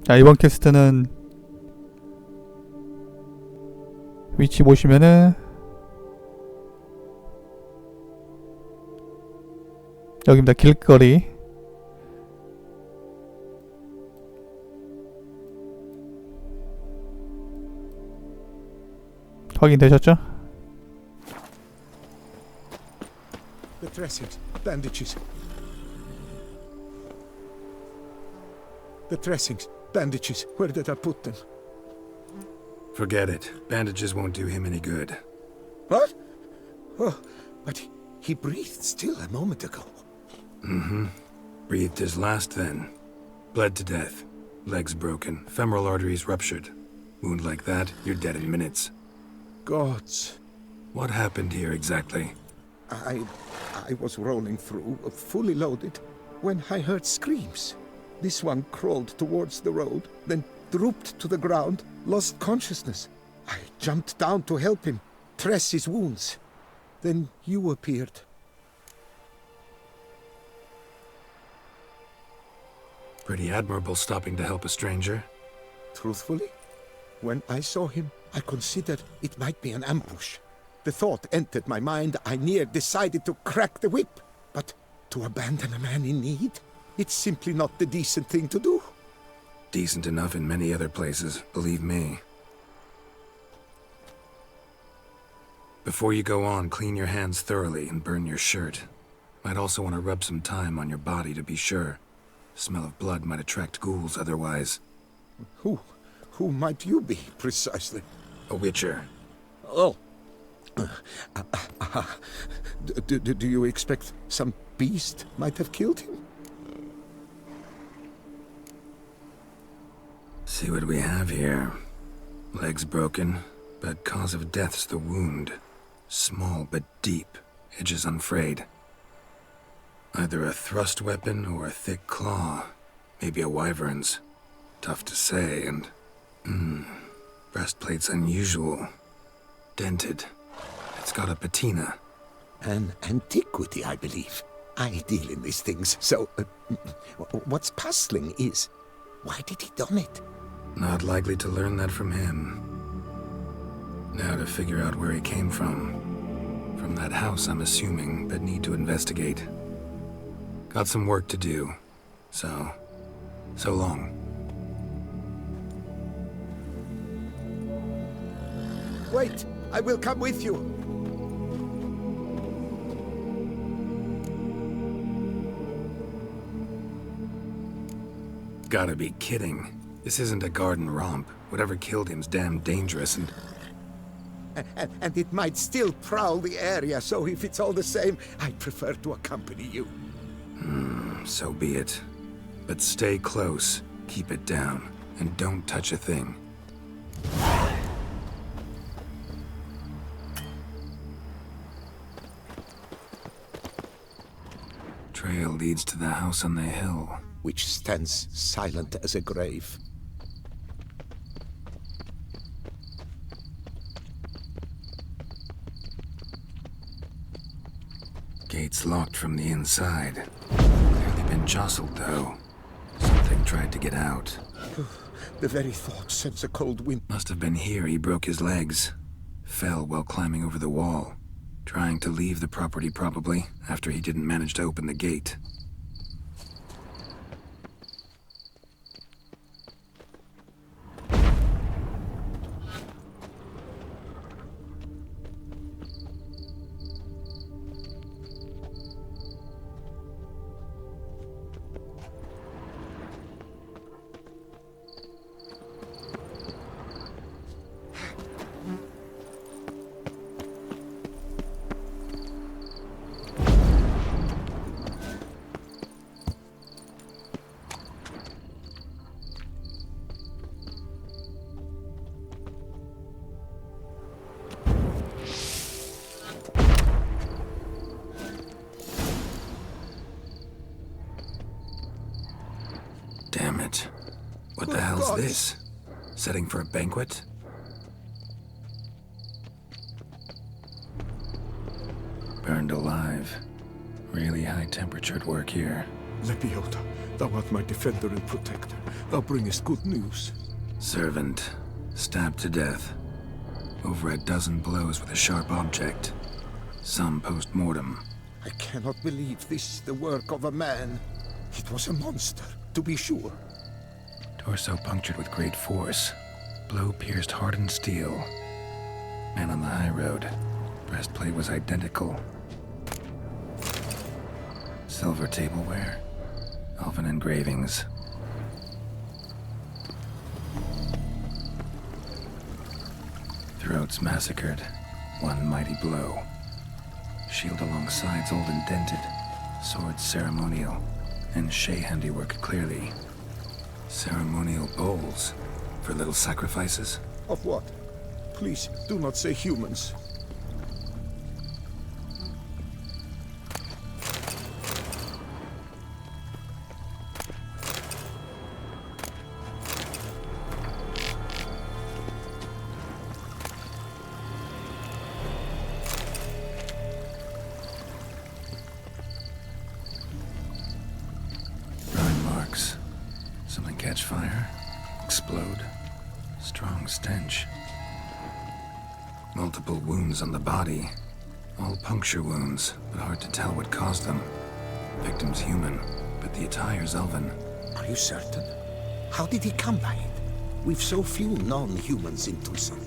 자, 이번 퀘스트는 위치 보시면은 여기입니다. 길거리. 확인되셨죠? The dressings, bandages. The dressings, bandages. Where did I put them? Forget it. Bandages won't do him any good. What? Oh, but he breathed still a moment ago. Mm-hmm. Breathed his last then. Bled to death. Legs broken. Femoral arteries ruptured. Wound like that, you're dead in minutes. Gods. What happened here exactly? I was rolling through, fully loaded, when I heard screams. This one crawled towards the road, then drooped to the ground, lost consciousness. I jumped down to help him, dress his wounds. Then you appeared. Pretty admirable stopping to help a stranger. Truthfully, when I saw him, I considered it might be an ambush. The thought entered my mind, I near decided to crack the whip. But to abandon a man in need? It's simply not the decent thing to do. Decent enough in many other places, believe me. Before you go on, clean your hands thoroughly and burn your shirt. Might also want to rub some thyme on your body to be sure. Smell of blood might attract ghouls otherwise. Who might you be, precisely? A witcher. Oh. Do you expect some beast might have killed him? See what we have here. Legs broken, but cause of death's the wound. Small but deep, edges unfrayed. Either a thrust weapon or a thick claw. Maybe a wyvern's. Tough to say, and... breastplate's unusual. Dented. It's got a patina. An antiquity, I believe. I deal in these things, so... what's puzzling is... why did he don it? Not likely to learn that from him. Now to figure out where he came from. From that house, I'm assuming, but need to investigate. Got some work to do. So long. Wait, I will come with you. Gotta be kidding. This isn't a garden romp. Whatever killed him's damn dangerous and... And it might still prowl the area, so if it's all the same, I prefer to accompany you. So be it. But stay close, keep it down, and don't touch a thing. Trail leads to the house on the hill. Which stands silent as a grave. Gate's locked from the inside. Clearly been jostled, though. Something tried to get out. The very thought sends a cold wind. Must have been here he broke his legs. Fell while climbing over the wall. Trying to leave the property, probably, after he didn't manage to open the gate. Damn it. What the hell's this? Setting for a banquet? Burned alive. Really high temperatured work here. Lepiota, Thou art my defender and protector. Thou bringest good news. Servant, stabbed to death. Over a dozen blows with a sharp object. Some post-mortem. I cannot believe this is the work of a man. It was a monster, to be sure. Torso punctured with great force. Blow pierced hardened steel. Man on the high road. Breastplate was identical. Silver tableware. Elven engravings. Throats massacred. One mighty blow. Shield along sides old and dented. Swords ceremonial. And Shay handiwork clearly. Ceremonial bowls. For little sacrifices? Of what? Please, do not say humans. Burn marks. Something catch fire? Explode? Strong stench. Multiple wounds on the body. All puncture wounds, but hard to tell what caused them. Victim's human, but the attire's elven. Are you certain? How did he come by it? We've so few non-humans in Tucson.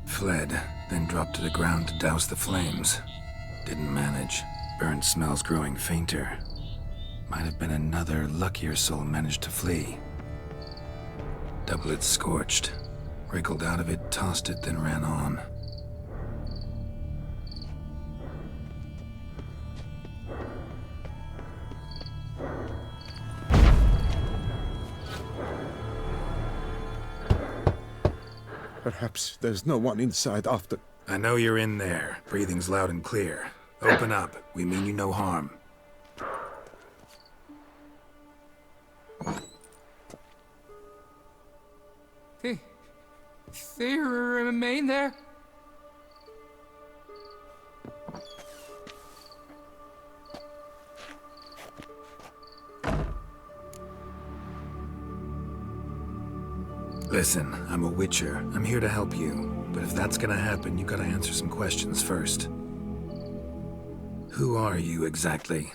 Fled, then dropped to the ground to douse the flames. Didn't manage. Burnt smells growing fainter. Might have been another luckier soul managed to flee. Doublet scorched. Wriggled out of it, tossed it, then ran on. Perhaps there's no one inside after... I know you're in there. Breathing's loud and clear. Open up. We mean you no harm. They remain there? Listen, I'm a witcher. I'm here to help you. But if that's gonna happen, you gotta answer some questions first. Who are you exactly?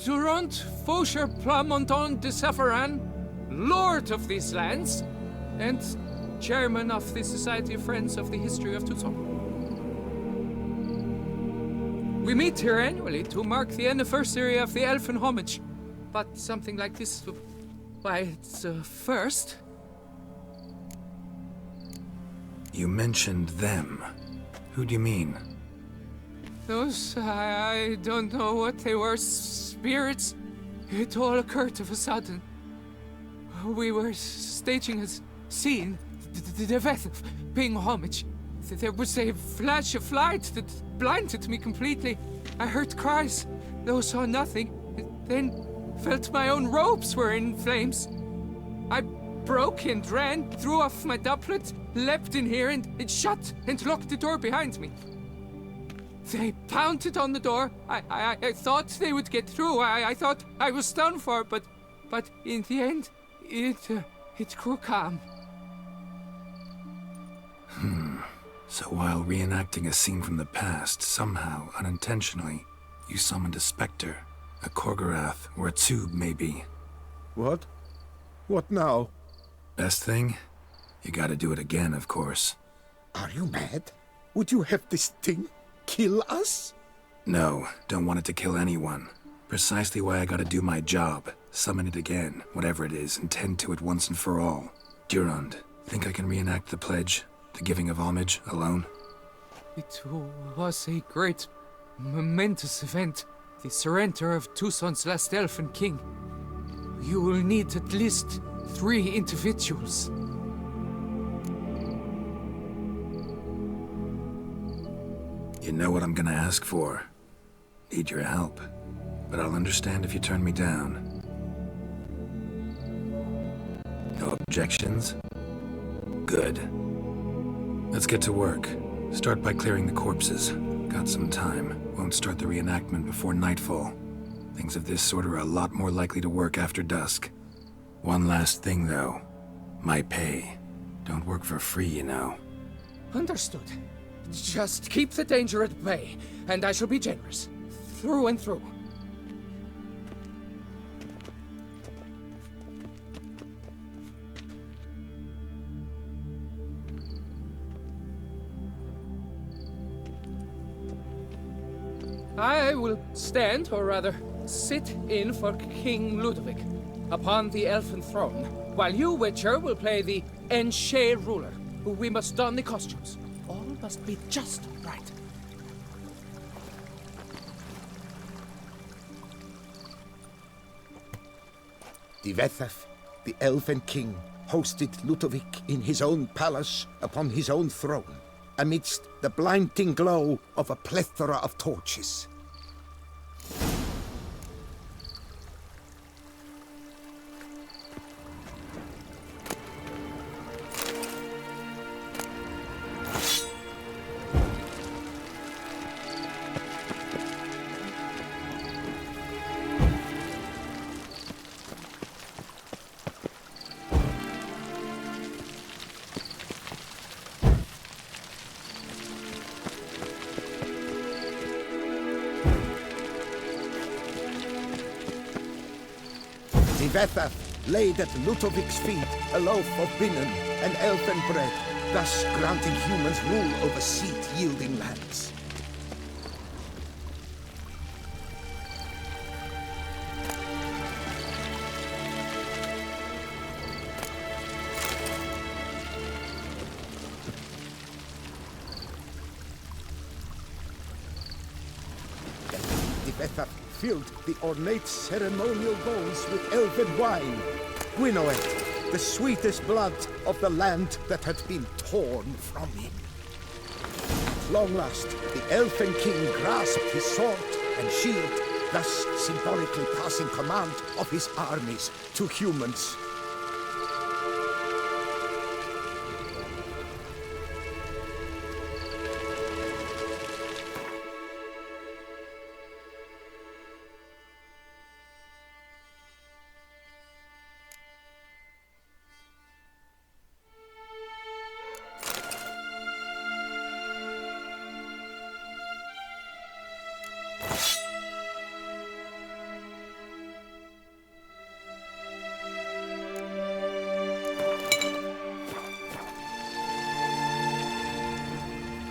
Durant Faucher Plamonton de Safaran, Lord of these lands, and Chairman of the Society of Friends of the History of Tucson. We meet here annually to mark the anniversary of the Elfin Homage. But something like this, why, it's a first. You mentioned them. Who do you mean? Those, I don't know what they were, spirits. It all occurred of a sudden. We were staging a scene, the death of paying homage. There was a flash of light that blinded me completely. I heard cries, though saw nothing. Then felt my own robes were in flames. I broke and ran, threw off my doublet, leapt in here and shut and locked the door behind me. They pounded on the door. I thought they would get through. I thought I was done for, but in the end, it grew calm. So while reenacting a scene from the past, somehow, unintentionally, you summoned a specter, a Korgorath, or a tube, maybe. What? What now? Best thing? You gotta do it again, of course. Are you mad? Would you have this thing kill us? No, don't want it to kill anyone. Precisely why I gotta do my job. Summon it again, whatever it is, and tend to it once and for all. Durand, Think I can reenact the pledge, the giving of homage, alone? It was a great, momentous event. The surrender of Tucson's last elfin king. You will need at least 3 individuals. You know what I'm gonna ask for. Need your help. But I'll understand if you turn me down. No objections? Good. Let's get to work. Start by clearing the corpses. Got some time. Won't start the reenactment before nightfall. Things of this sort are a lot more likely to work after dusk. One last thing, though. My pay. Don't work for free, you know. Understood. Just keep the danger at bay, and I shall be generous. Through and through. I will stand, or rather, sit in for King Ludovic upon the elfin throne, while you, Witcher, will play the Enche ruler, who we must don the costumes. All must be just right. Divethaf, the elven king, hosted Ludovic in his own palace upon his own throne, amidst the blinding glow of a plethora of torches. Divethaf laid at Ludovic's feet a loaf of binnen and elfin bread, thus granting humans rule over seed-yielding lands. Divethaf filled the ornate ceremonial bowls with elven wine, Gwinoeth, the sweetest blood of the land that had been torn from him. At long last, the elfin king grasped his sword and shield, thus symbolically passing command of his armies to humans.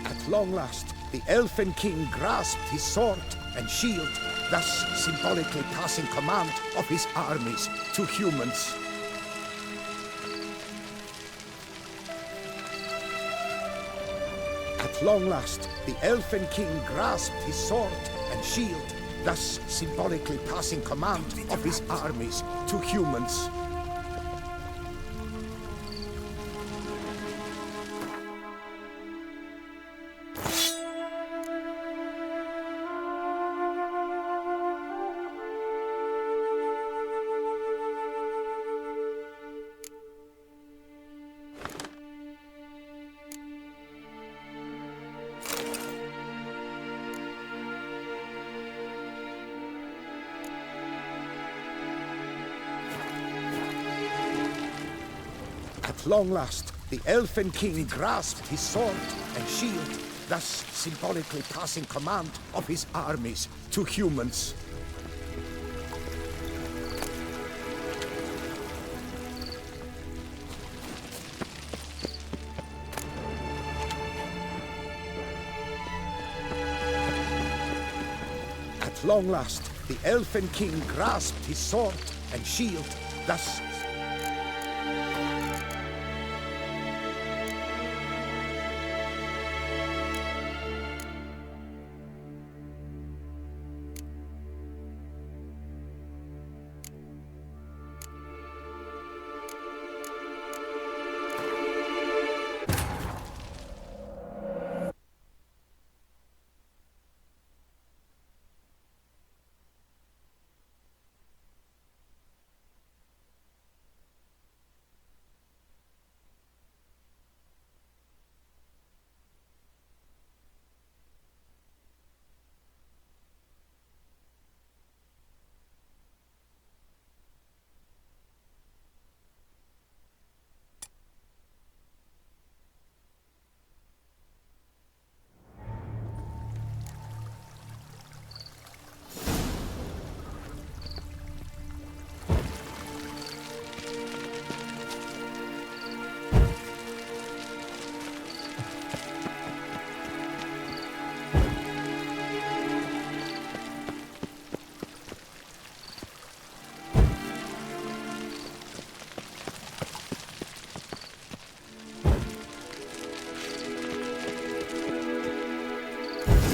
At long last, the elfin king grasped his sword and shield, thus symbolically passing command of his armies to humans. At long last, the elfin king grasped his sword and shield, thus symbolically passing command of his armies to humans. At long last, the elfin king grasped his sword and shield, thus symbolically passing command of his armies to humans. At long last, the elfin king grasped his sword and shield, thus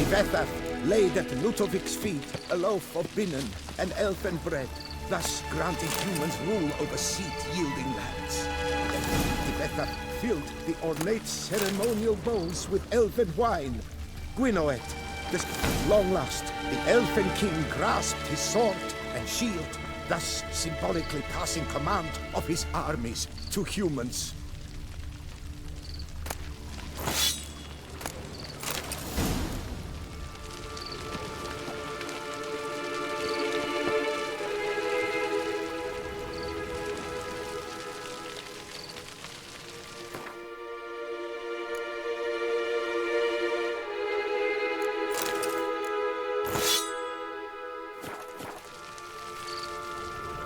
Tivetha laid at Ludovic's feet a loaf of binnen and elfin bread, thus granting humans rule over seat-yielding lands. Tivetha filled the ornate ceremonial bowls with elfin wine. Gwinoet, at long last, the elfin king grasped his sword and shield, thus symbolically passing command of his armies to humans.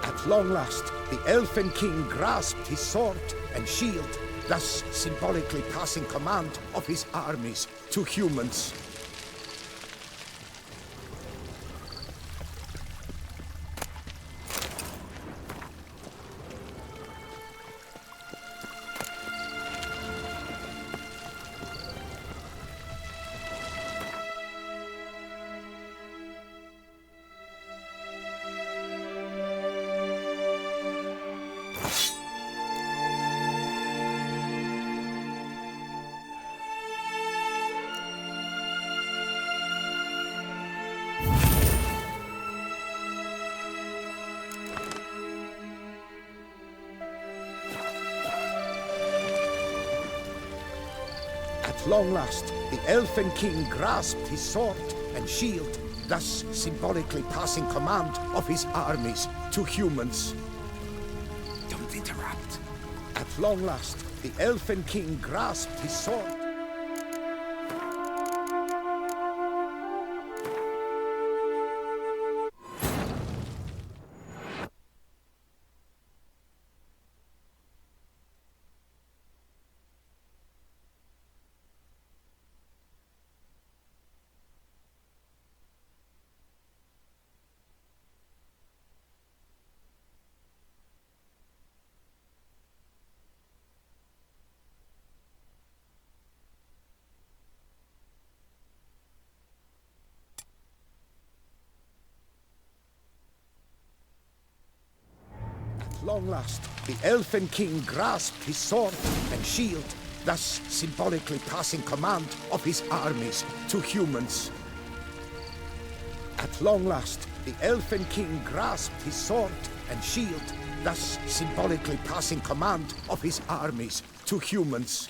At long last, the elfin king grasped his sword and shield, thus symbolically passing command of his armies to humans. At long last, the elfin king grasped his sword and shield, thus symbolically passing command of his armies to humans. Don't interrupt. At long last, the elfin king grasped his sword. At long last, the elfin king grasped his sword and shield, thus symbolically passing command of his armies to humans. At long last, the elfin king grasped his sword and shield, thus symbolically passing command of his armies to humans.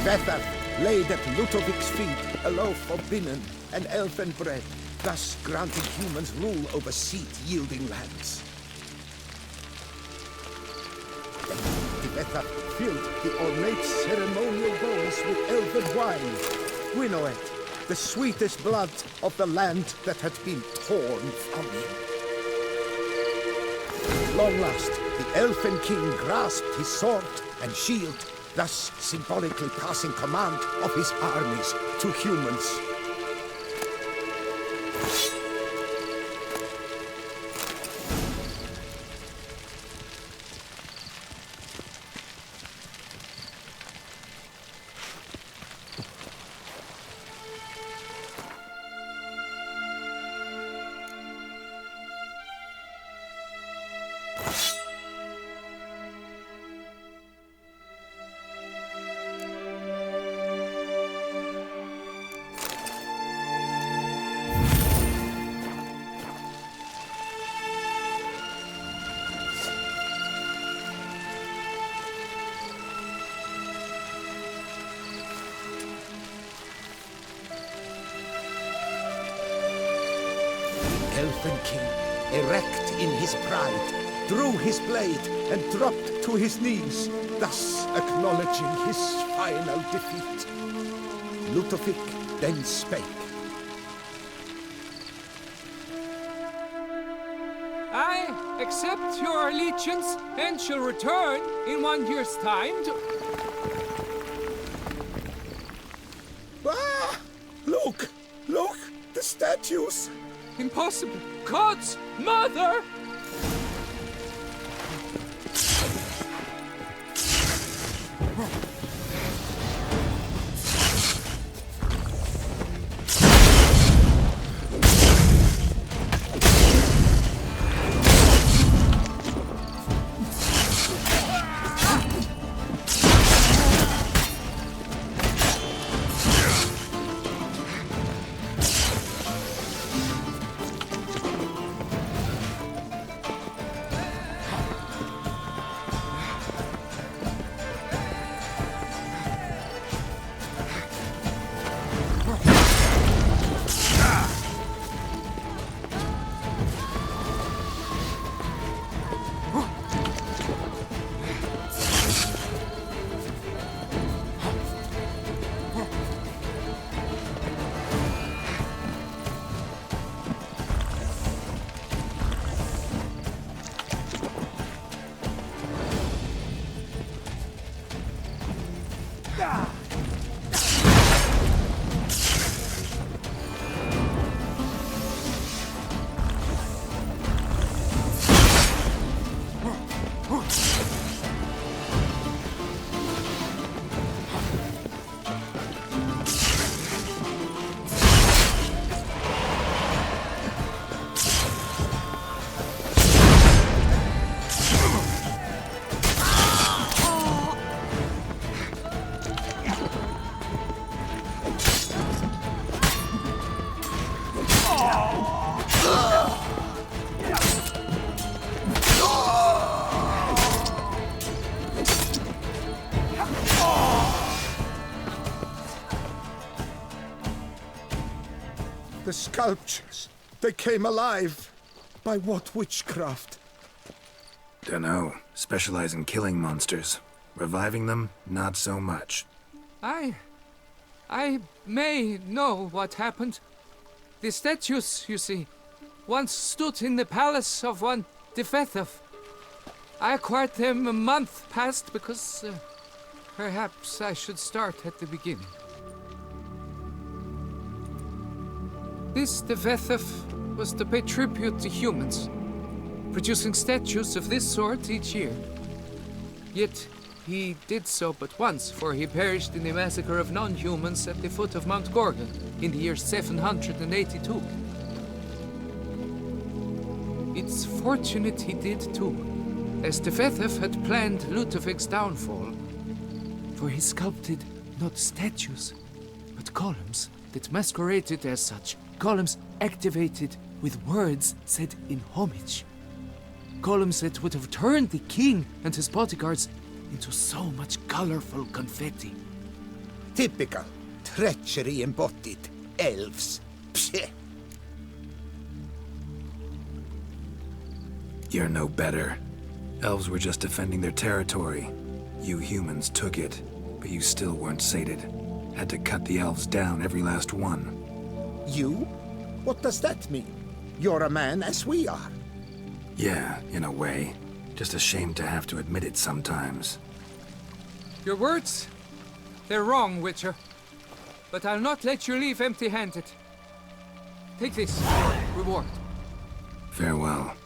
Tivetha laid at Ludovic's feet a loaf of binnen and elfin bread, thus granting humans rule over seat-yielding lands. Tivetha filled the ornate ceremonial bowls with elfin wine. Gwinoet, the sweetest blood of the land that had been torn from him. long last, the Elfin King grasped his sword and shield, thus symbolically passing command of his armies to humans. Elfin King, erect in his pride, drew his blade and dropped to his knees, thus acknowledging his final defeat. Ludovic then spake. I accept your allegiance and shall return in 1 year's time to... Ah! Look! Look! The statues! Impossible! God's mother! The sculptures, they came alive. By what witchcraft? Dunno. Specialize in killing monsters. Reviving them, not so much. I may know what happened. The statues, you see, once stood in the palace of one Defethov. I acquired them a month past because perhaps I should start at the beginning. This Defethov was to pay tribute to humans, producing statues of this sort each year. Yet he did so but once, for he perished in the massacre of non-humans at the foot of Mount Gorgon in the year 782. It's fortunate he did too, as Defethov had planned Ludovic's downfall, for he sculpted not statues, but columns that masqueraded as such, columns activated with words said in homage. Columns that would have turned the king and his bodyguards into so much colorful confetti. Typical. Treachery embodied. Elves. Psheh. You're no better. Elves were just defending their territory. You humans took it, but you still weren't sated. Had to cut the elves down, every last one. You? What does that mean? You're a man as we are. Yeah, in a way. Just ashamed to have to admit it sometimes. Your words? They're wrong, Witcher. But I'll not let you leave empty-handed. Take this, your reward. Farewell.